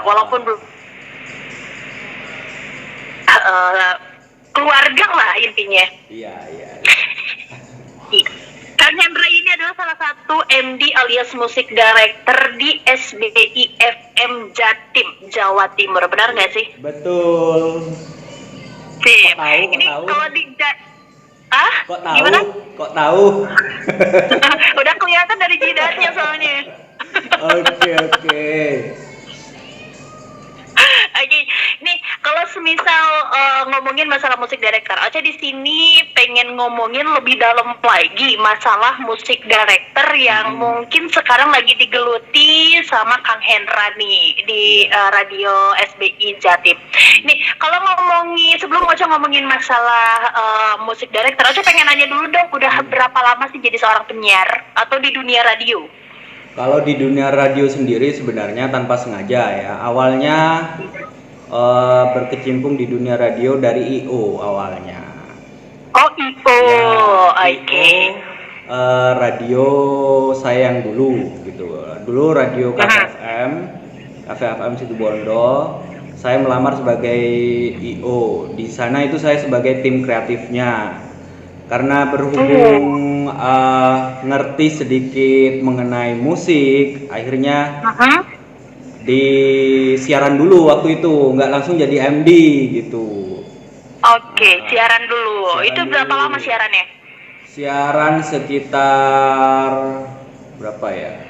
walaupun belum keluarga lah intinya. Iya. Kang Hendra ini adalah salah satu MD alias Music Director di SBI FM Jatim, Jawa Timur. Benar nggak sih? Betul. Sip. Kok Ini tahu? kalau di Kok tahu? Gimana? Kok tahu? Udah kelihatan dari jidatnya soalnya. Oke. Oke, nih kalau semisal ngomongin masalah musik director, Ocha di sini pengen ngomongin lebih dalam lagi masalah musik director yang mungkin sekarang lagi digeluti sama Kang Hendra nih di radio SBI Jatim. Nih kalau sebelum Ocha ngomongin masalah musik director, Ocha pengen nanya dulu dong, udah berapa lama sih jadi seorang penyiar atau di dunia radio? Kalau di dunia radio sendiri sebenarnya tanpa sengaja ya. Awalnya berkecimpung di dunia radio dari IO awalnya. Oh IO, Ya, oke. Radio saya yang dulu gitu. Dulu radio KFM Situbondo. Saya melamar sebagai IO. Di sana itu saya sebagai tim kreatifnya. Karena berhubung ngerti sedikit mengenai musik, akhirnya di siaran dulu waktu itu, nggak langsung jadi MD gitu. Oke, siaran dulu. Itu berapa lama siarannya? Siaran sekitar berapa ya?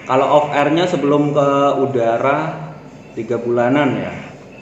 Kalau off airnya sebelum ke udara 3 bulanan ya,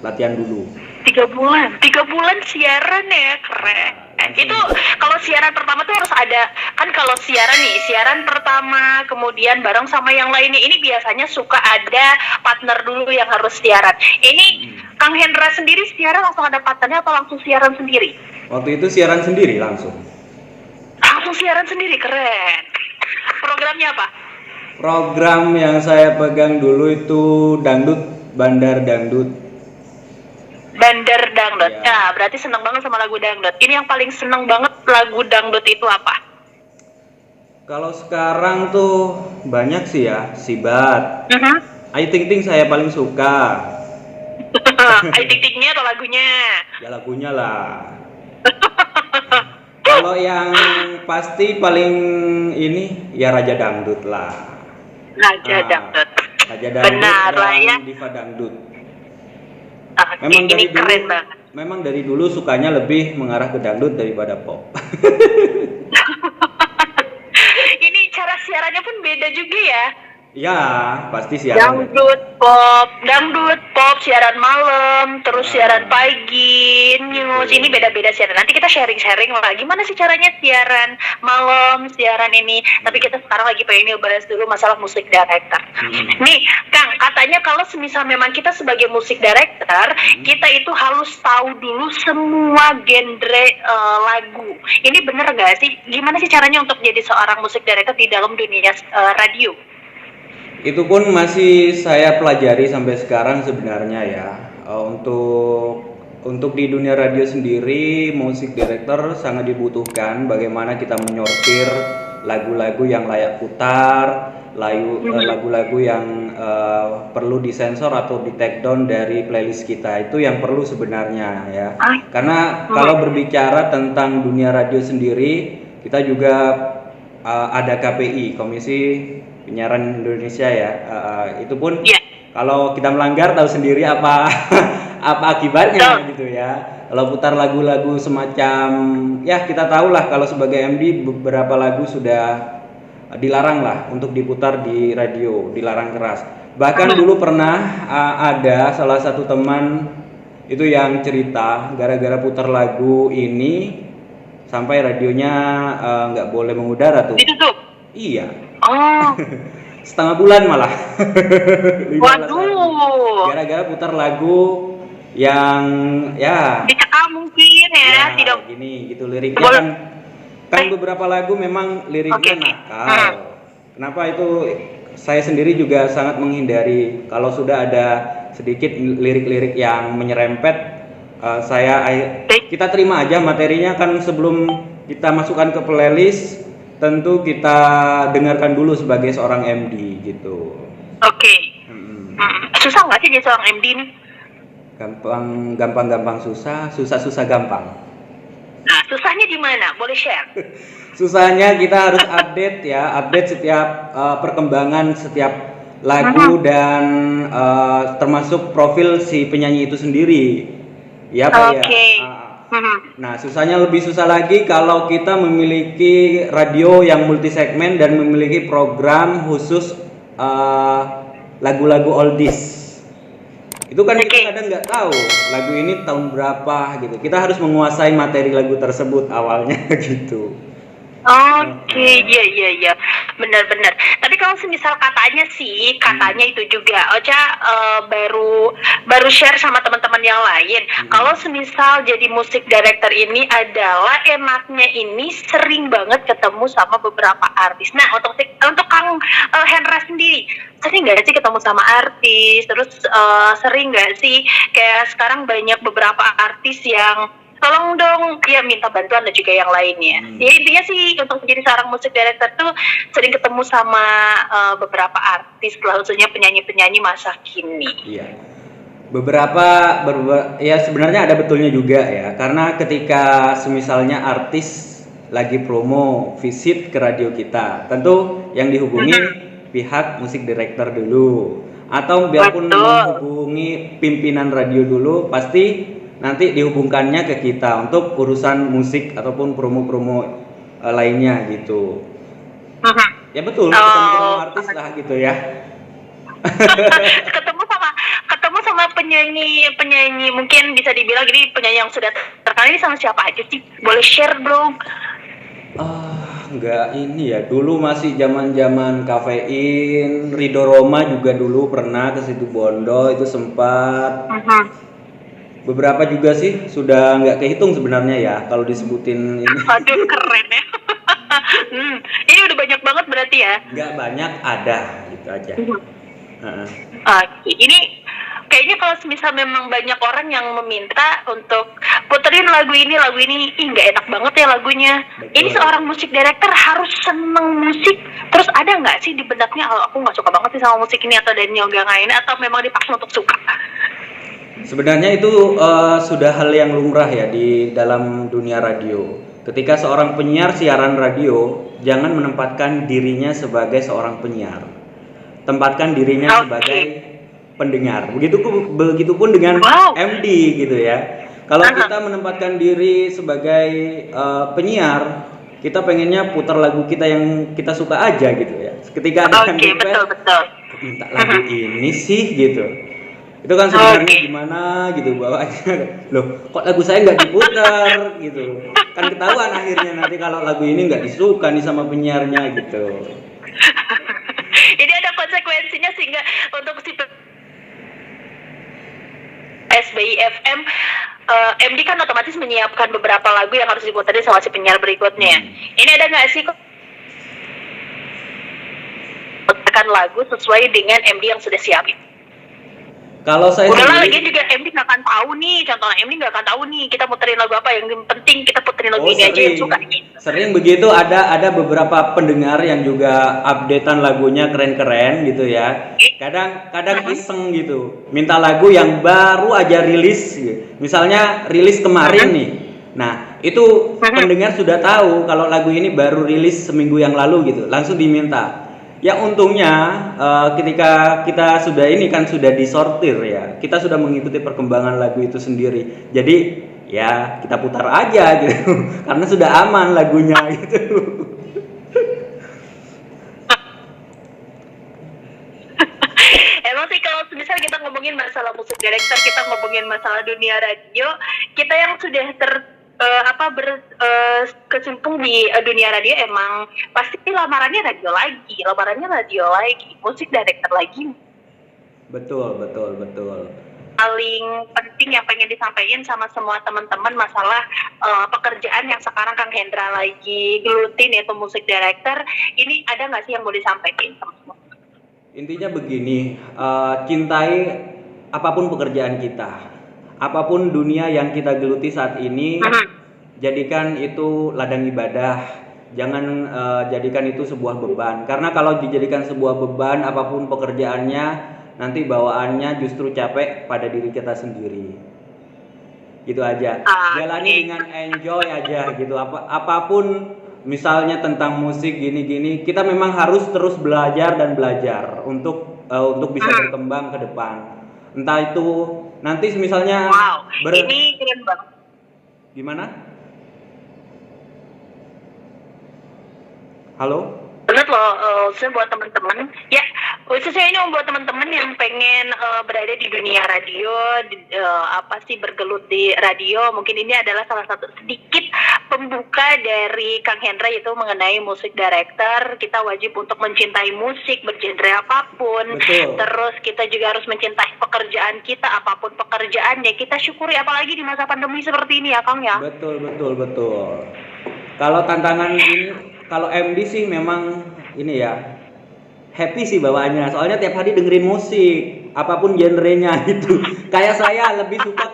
latihan dulu. 3 bulan siaran ya, keren. Itu kalau siaran pertama tuh harus ada, kan kalau siaran pertama kemudian bareng sama yang lainnya, ini biasanya suka ada partner dulu yang harus siaran. Ini Kang Hendra sendiri siaran langsung ada partnernya atau langsung siaran sendiri? Waktu itu siaran sendiri langsung. Langsung siaran sendiri, keren. Programnya apa? Program yang saya pegang dulu itu Bandar Dangdut. Bandar Dangdut. Ya. Nah, berarti seneng banget sama lagu dangdut. Ini yang paling seneng banget lagu dangdut itu apa? Kalau sekarang tuh banyak sih ya, Sibat. Ayu Ting Ting saya paling suka. Ayu Ting Tingnya atau lagunya? Ya lagunya lah. Kalau yang pasti paling ini ya Raja Dangdut lah. Raja Dangdut. Raja Dangdut. Benar lah ya. Diva Dangdut. Memang ini keren banget. Memang dari dulu sukanya lebih mengarah ke dangdut daripada pop. Ini cara siarannya pun beda juga ya. Ya, pasti siaran. Dangdut, pop, siaran malam, terus siaran pagi, news. Ini beda-beda siaran. Nanti kita sharing-sharing lah. Gimana sih caranya siaran malam, siaran ini. Tapi kita sekarang lagi pengen bahas dulu masalah musik director. Nih, Kang, katanya kalau semisal memang kita sebagai musik director, kita itu harus tahu dulu semua genre lagu. Ini bener gak sih? Gimana sih caranya untuk jadi seorang musik director di dalam dunia radio? Itu pun masih saya pelajari sampai sekarang sebenarnya ya. Untuk di dunia radio sendiri, musik director sangat dibutuhkan. Bagaimana kita menyortir lagu-lagu yang layak putar, lagu-lagu yang perlu disensor atau di take down dari playlist kita. Itu yang perlu sebenarnya ya. Karena kalau berbicara tentang dunia radio sendiri, kita juga ada KPI, Komisi Penyiaran Indonesia ya. Itu pun kalau kita melanggar tahu sendiri apa akibatnya gitu ya. Kalau putar lagu-lagu semacam ya kita tahu lah, kalau sebagai MD beberapa lagu sudah dilarang lah untuk diputar di radio, dilarang keras. Bahkan dulu pernah ada salah satu teman itu yang cerita gara-gara putar lagu ini sampai radionya nggak boleh mengudara tuh. Ditutup? Iya. Oh. Setengah bulan malah. Waduh. Gara-gara putar lagu yang ya dicekal mungkin ya, tidak gini gitu liriknya kan beberapa lagu memang liriknya nakal. Kenapa itu saya sendiri juga sangat menghindari kalau sudah ada sedikit lirik-lirik yang menyerempet. Kita terima aja materinya, kan sebelum kita masukkan ke playlist tentu kita dengarkan dulu sebagai seorang MD gitu. Oke. Susah nggak sih jadi seorang MD nih? Gampang susah, susah gampang. Nah, susahnya di mana? Boleh share? Susahnya kita harus update setiap perkembangan setiap lagu dan termasuk profil si penyanyi itu sendiri. Ya Pak ya. Oke. Nah, susahnya lebih susah lagi kalau kita memiliki radio yang multi segmen dan memiliki program khusus lagu-lagu oldies. Itu kan kita kadang nggak tahu lagu ini tahun berapa gitu. Kita harus menguasai materi lagu tersebut awalnya gitu. Oke, iya, benar-benar. Tapi kalau semisal katanya itu juga, Ocha baru share sama teman-teman yang lain. Kalau semisal jadi musik director ini adalah enaknya ini sering banget ketemu sama beberapa artis. Nah, untuk Kang Hendra sendiri, sering nggak sih ketemu sama artis? Terus sering nggak sih kayak sekarang banyak beberapa artis yang tolong dong ya minta bantuan dan juga yang lainnya. Ya intinya sih untuk menjadi seorang musik director tuh sering ketemu sama beberapa artis, khususnya penyanyi-penyanyi masa kini. Iya. Ya sebenarnya ada betulnya juga ya, karena ketika semisalnya artis lagi promo visit ke radio kita, tentu yang dihubungi pihak musik director dulu, atau biarpun menghubungi pimpinan radio dulu, pasti nanti dihubungkannya ke kita untuk urusan musik ataupun promo-promo lainnya gitu. Ya betul, ketemu artis lah gitu ya. ketemu sama penyanyi mungkin bisa dibilang gini, penyanyi yang sudah terkenal ini sama siapa aja sih? Boleh share dong? Enggak ini ya, dulu masih zaman Kafein, Ridho Roma juga dulu pernah ke situ Bondo, itu sempat. Beberapa juga sih sudah nggak kehitung sebenarnya ya kalau disebutin ini. Aduh keren ya. Ini udah banyak banget berarti ya? Nggak banyak, ada gitu aja. Ini kayaknya kalau misal memang banyak orang yang meminta untuk puterin lagu ini nggak enak banget ya lagunya. Betul. Ini seorang musik director harus seneng musik. Terus ada nggak sih di benaknya kalau aku nggak suka banget sih sama musik ini atau dan yoga ini, atau memang dipaksa untuk suka? Sebenarnya itu sudah hal yang lumrah ya di dalam dunia radio. Ketika seorang penyiar siaran radio, jangan menempatkan dirinya sebagai seorang penyiar. Tempatkan dirinya sebagai pendengar. Begitupun dengan MD gitu ya. Kalau kita menempatkan diri sebagai penyiar, kita pengennya putar lagu kita yang kita suka aja gitu ya. Ketika ada yang minta lagu ini sih gitu. Itu kan sebenarnya gimana gitu bawanya, loh kok lagu saya nggak diputar gitu, kan ketahuan akhirnya nanti kalau lagu ini nggak disuka nih sama penyiarnya gitu. Jadi ada konsekuensinya sehingga untuk si SBI FM MD kan otomatis menyiapkan beberapa lagu yang harus diputar sama si penyiar berikutnya. Ini ada nggak sih putarkan lagu sesuai dengan MD yang sudah siapin? Kalau saya udahlah lagi juga MD nggak akan tahu nih, contohnya MD nggak akan tahu nih kita puterin lagu apa, yang penting kita puterin lagu ini aja yang suka gitu. Sering begitu, ada beberapa pendengar yang juga updatean lagunya keren-keren gitu ya. Kadang iseng gitu, minta lagu yang baru aja rilis gitu. Misalnya rilis kemarin nih. Nah, itu pendengar sudah tahu kalau lagu ini baru rilis seminggu yang lalu gitu, langsung diminta. Ya untungnya ketika kita sudah disortir ya, kita sudah mengikuti perkembangan lagu itu sendiri. Jadi ya kita putar aja gitu, karena sudah aman lagunya gitu. Emang sih kalau misalnya kita ngomongin masalah musik director, kita ngomongin masalah dunia radio, kita yang sudah berkecimpung di dunia radio emang pasti lamarannya radio lagi, musik director lagi. Betul. Paling penting yang pengen disampaikan sama semua teman-teman masalah pekerjaan yang sekarang Kang Hendra lagi gelutin, yaitu musik director. Ini ada nggak sih yang mau disampaikan sama semua? Intinya begini, cintai apapun pekerjaan kita. Apapun dunia yang kita geluti saat ini, jadikan itu ladang ibadah. Jangan jadikan itu sebuah beban. Karena kalau dijadikan sebuah beban, apapun pekerjaannya, nanti bawaannya justru capek pada diri kita sendiri. Gitu aja. Jalani dengan enjoy aja gitu. Apapun misalnya tentang musik gini-gini, kita memang harus terus belajar dan belajar untuk bisa berkembang ke depan. Entah itu nanti misalnya ini keren banget. Gimana? Halo? Banget loh, khususnya buat teman-teman ya, khususnya ini buat teman-teman yang pengen berada di dunia radio, bergelut di radio. Mungkin ini adalah salah satu sedikit pembuka dari Kang Hendra, yaitu mengenai musik director. Kita wajib untuk mencintai musik bergenre apapun. Betul. Terus kita juga harus mencintai pekerjaan kita, apapun pekerjaannya kita syukuri, apalagi di masa pandemi seperti ini ya Kang ya. Betul. Kalau tantangan ini, kalau MD sih memang ini ya, happy sih bawaannya. Soalnya tiap hari dengerin musik, apapun genrenya gitu. Kayak saya lebih suka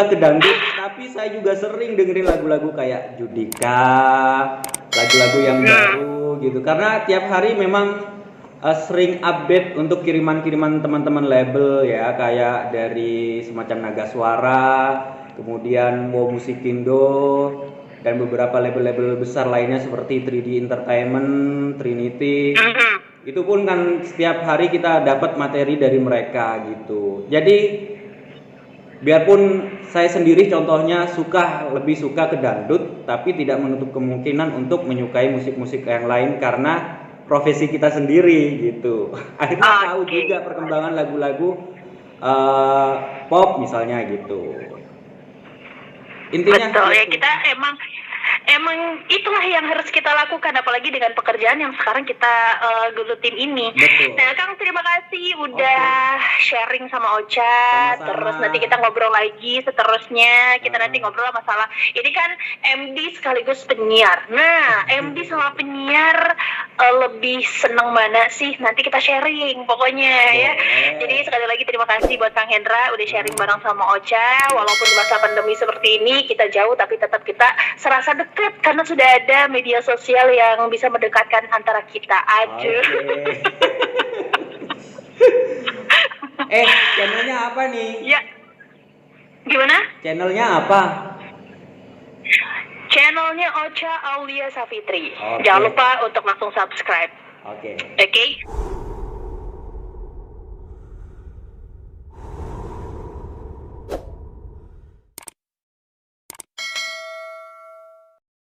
ke dangdut, tapi saya juga sering dengerin lagu-lagu kayak Judika, lagu-lagu yang baru gitu. Karena tiap hari memang sering update untuk kiriman-kiriman teman-teman label ya, kayak dari semacam Naga Suara, kemudian Wow Musikindo, dan beberapa label-label besar lainnya seperti 3D Entertainment, Trinity. Itu pun kan setiap hari kita dapat materi dari mereka gitu. Jadi biarpun saya sendiri contohnya lebih suka ke dangdut, tapi tidak menutup kemungkinan untuk menyukai musik-musik yang lain karena profesi kita sendiri gitu. Akhirnya tahu juga perkembangan lagu-lagu pop misalnya gitu. Intinya betul ya, kita emang itulah yang harus kita lakukan, apalagi dengan pekerjaan yang sekarang kita gelutin ini. Betul. Nah Kang, terima kasih udah sharing sama Ocha. Sama-sama. Terus nanti kita ngobrol lagi seterusnya. Kita nanti ngobrol masalah ini kan MD sekaligus penyiar. Nah MD sama penyiar lebih seneng mana sih? Nanti kita sharing pokoknya ya. Jadi sekali lagi terima kasih buat Kang Hendra udah sharing bareng sama Ocha. Walaupun di masa pandemi seperti ini kita jauh, tapi tetap kita serasa dekat karena sudah ada media sosial yang bisa mendekatkan antara kita. Aduh. Channelnya apa nih? Ya. Gimana? Channelnya apa? Channelnya Ocha Aulia Savitri. Jangan lupa untuk langsung subscribe. Oke. Oke?